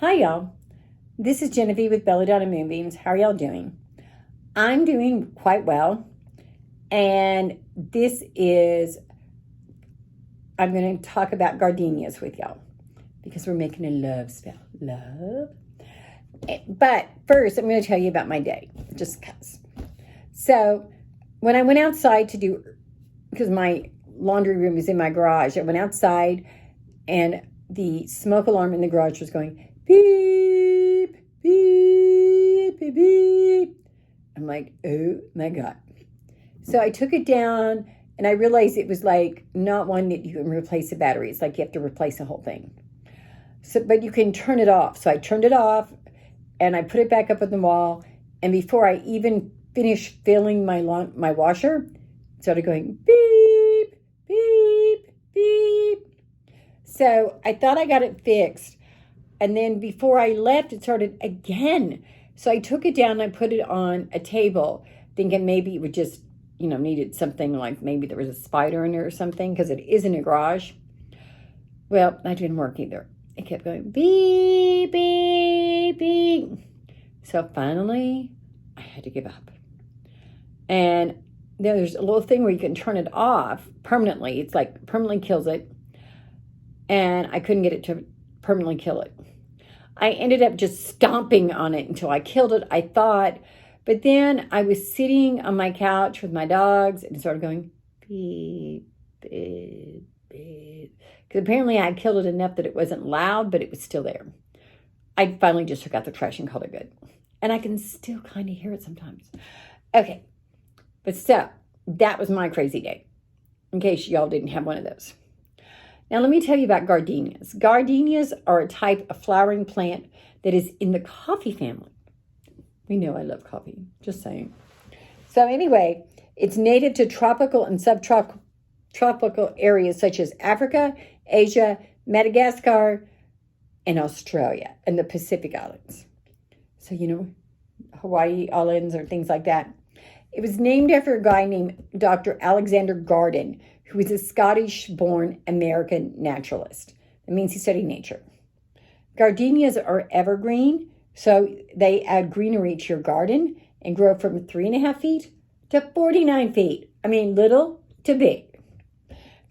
Hi, y'all. This is Genevieve with Belladonna and Moonbeams. How are y'all doing? I'm doing quite well. And I'm going to talk about gardenias with y'all because we're making a love spell. Love. But first, I'm going to tell you about my day, just because. So, when I went outside because my laundry room is in my garage, I went outside and the smoke alarm in the garage was going beep, beep, beep, beep. I'm like, oh my God. So I took it down and I realized it was like not one that you can replace the battery. It's like you have to replace the whole thing. But you can turn it off. So I turned it off and I put it back up on the wall. And before I even finished filling my washer, it started going beep, beep, beep. So I thought I got it fixed. And then before I left, it started again. So I took it down and I put it on a table, thinking maybe it would just, needed something like maybe there was a spider in there or something, because it is in a garage. Well, that didn't work either. It kept going beep, beep, beep. So finally, I had to give up. And there's a little thing where you can turn it off permanently. It's like permanently kills it. And I couldn't get it to permanently kill it. I ended up just stomping on it until I killed it, I thought. But then I was sitting on my couch with my dogs and it started going beep, beep, beep. Because apparently I killed it enough that it wasn't loud, but it was still there. I finally just took out the trash and called it good. And I can still kind of hear it sometimes. Okay. But so, that was my crazy day. In case y'all didn't have one of those. Now, let me tell you about gardenias. Gardenias are a type of flowering plant that is in the coffee family. We know I love coffee, just saying. So anyway, it's native to tropical and subtropical areas such as Africa, Asia, Madagascar, and Australia, and the Pacific Islands. So, Hawaii Islands or things like that. It was named after a guy named Dr. Alexander Gardenia, who is a Scottish-born American naturalist. That means he studied nature. Gardenias are evergreen, so they add greenery to your garden and grow from 3.5 feet to 49 feet. I mean, little to big.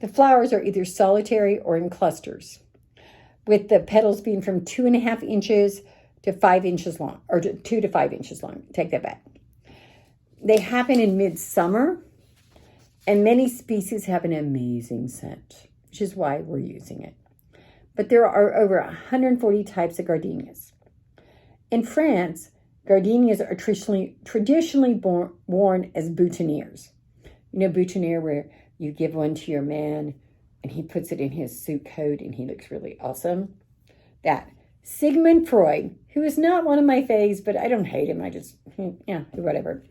The flowers are either solitary or in clusters, with the petals being from 2.5 inches to 5 inches long, or 2 to 5 inches long. Take that back. They happen in midsummer. And many species have an amazing scent, which is why we're using it. But there are over 140 types of gardenias. In France, gardenias are traditionally worn as boutonnieres. Boutonniere where you give one to your man and he puts it in his suit coat and he looks really awesome. That. Sigmund Freud, who is not one of my faves, but I don't hate him. I just, whatever,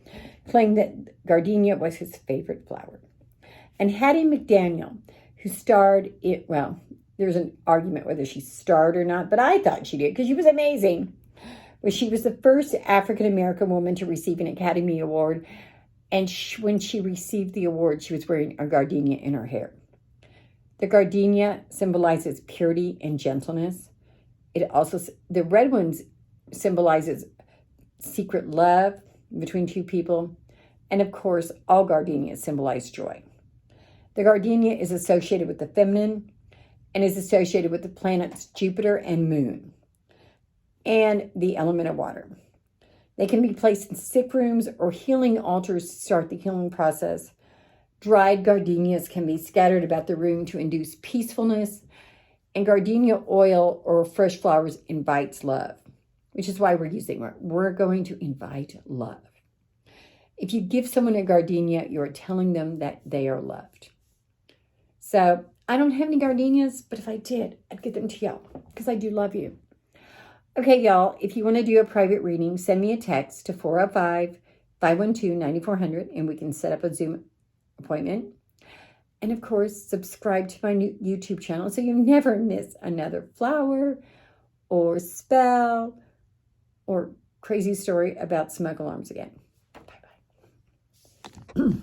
claimed that gardenia was his favorite flower. And Hattie McDaniel, who starred it, well, there's an argument whether she starred or not, but I thought she did because she was amazing. Well, she was the first African-American woman to receive an Academy Award. And when she received the award, she was wearing a gardenia in her hair. The gardenia symbolizes purity and gentleness. The red ones symbolizes secret love between two people. And of course, all gardenias symbolize joy. The gardenia is associated with the feminine and is associated with the planets Jupiter and Moon and the element of water. They can be placed in sick rooms or healing altars to start the healing process. Dried gardenias can be scattered about the room to induce peacefulness. And gardenia oil or fresh flowers invites love, which is why we're using it. We're going to invite love. If you give someone a gardenia, you're telling them that they are loved. So I don't have any gardenias, but if I did, I'd give them to y'all because I do love you. Okay, y'all, if you want to do a private reading, send me a text to 405-512-9400 and we can set up a Zoom appointment. And of course, subscribe to my new YouTube channel so you never miss another flower or spell or crazy story about smoke alarms again. Bye-bye.